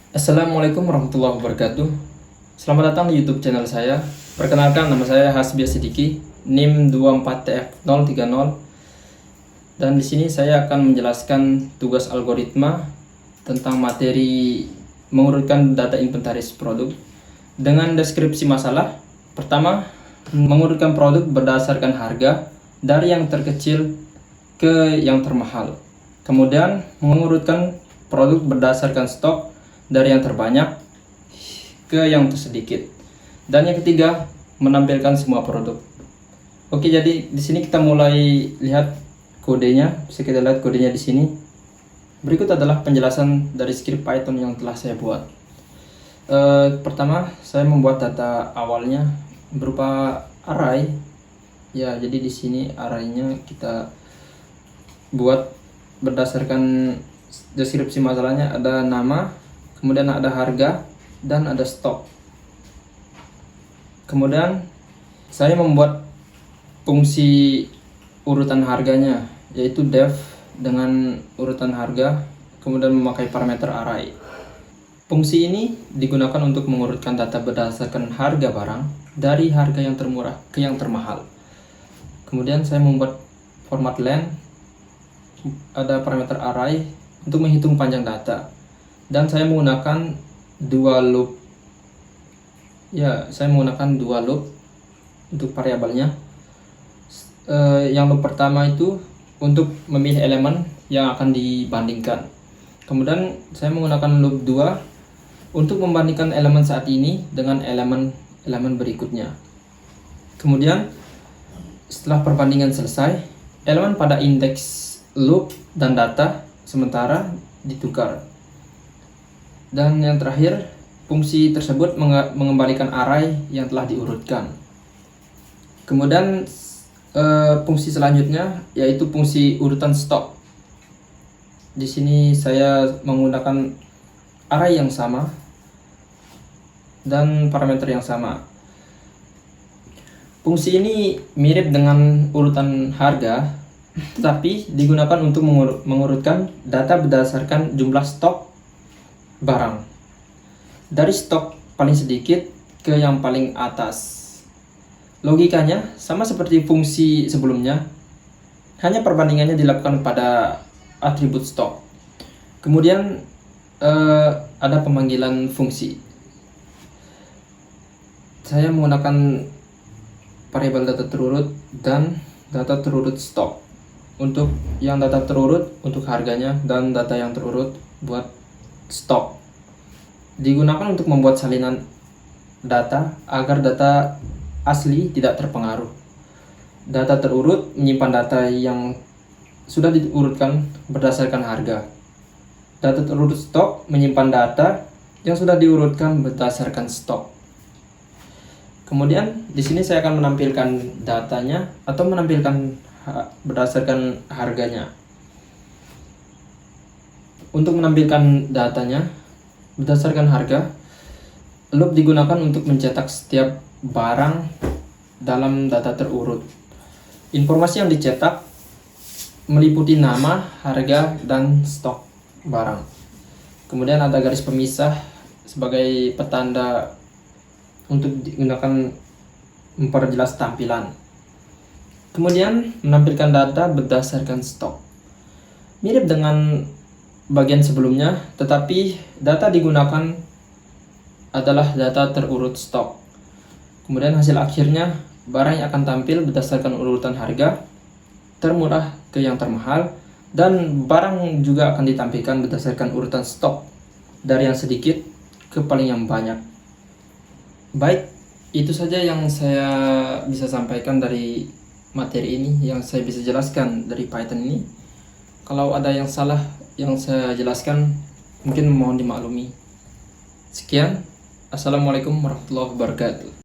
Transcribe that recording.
Assalamualaikum warahmatullahi wabarakatuh. Selamat datang di YouTube channel saya. Perkenalkan, nama saya Hasbi Sidiki, NIM 24TF030. Dan di sini saya akan menjelaskan tugas algoritma tentang materi mengurutkan data inventaris produk dengan deskripsi masalah. Pertama, mengurutkan produk berdasarkan harga dari yang terkecil ke yang termahal. Kemudian, mengurutkan produk berdasarkan stok dari yang terbanyak ke yang tersedikit. Dan yang ketiga, menampilkan semua produk. Oke, jadi di sini kita mulai lihat kodenya. Bisa kita lihat kodenya di sini. Berikut adalah penjelasan dari script Python yang telah saya buat. Pertama, saya membuat data awalnya berupa array. Ya, jadi di sini arraynya kita buat berdasarkan deskripsi masalahnya. Ada nama, kemudian ada harga, dan ada stok. Kemudian saya membuat fungsi urutan harganya, yaitu def dengan urutan harga, kemudian memakai parameter array. Fungsi ini digunakan untuk mengurutkan data berdasarkan harga barang dari harga yang termurah ke yang termahal. Kemudian saya membuat format len, ada parameter array untuk menghitung panjang data. Dan saya menggunakan dua loop. Ya, saya menggunakan dua loop untuk variabelnya. Yang loop pertama itu untuk memilih elemen yang akan dibandingkan. Kemudian saya menggunakan loop 2 untuk membandingkan elemen saat ini dengan elemen berikutnya. Kemudian setelah perbandingan selesai, elemen pada indeks loop dan data sementara ditukar. Dan yang terakhir, fungsi tersebut mengembalikan array yang telah diurutkan. Kemudian fungsi selanjutnya yaitu fungsi urutan stok. Di sini saya menggunakan array yang sama dan parameter yang sama. Fungsi ini mirip dengan urutan harga, tetapi digunakan untuk mengurutkan data berdasarkan jumlah stok barang, dari stok paling sedikit ke yang paling atas. Logikanya sama seperti fungsi sebelumnya, hanya perbandingannya dilakukan pada atribut stok. Kemudian ada pemanggilan fungsi. Saya menggunakan variabel data terurut dan data terurut stok. Untuk yang data terurut untuk harganya, dan data yang terurut buat stok. Digunakan untuk membuat salinan data agar data asli tidak terpengaruh. Data terurut menyimpan data yang sudah diurutkan berdasarkan harga. Data terurut stok menyimpan data yang sudah diurutkan berdasarkan stok. Kemudian di sini saya akan menampilkan datanya atau menampilkan berdasarkan harganya. Untuk menampilkan datanya berdasarkan harga, loop digunakan untuk mencetak setiap barang dalam data terurut. Informasi yang dicetak meliputi nama, harga, dan stok barang. Kemudian ada garis pemisah sebagai petanda untuk digunakan memperjelas tampilan. Kemudian menampilkan data berdasarkan stok. Mirip dengan bagian sebelumnya, tetapi data digunakan adalah data terurut stok. Kemudian hasil akhirnya barang yang akan tampil berdasarkan urutan harga termurah ke yang termahal, dan barang juga akan ditampilkan berdasarkan urutan stok dari yang sedikit ke paling yang banyak. Baik, itu saja yang saya bisa sampaikan dari materi ini, yang saya bisa jelaskan dari Python ini. Kalau ada yang salah yang saya jelaskan, mungkin mohon dimaklumi. Sekian, assalamualaikum warahmatullahi wabarakatuh.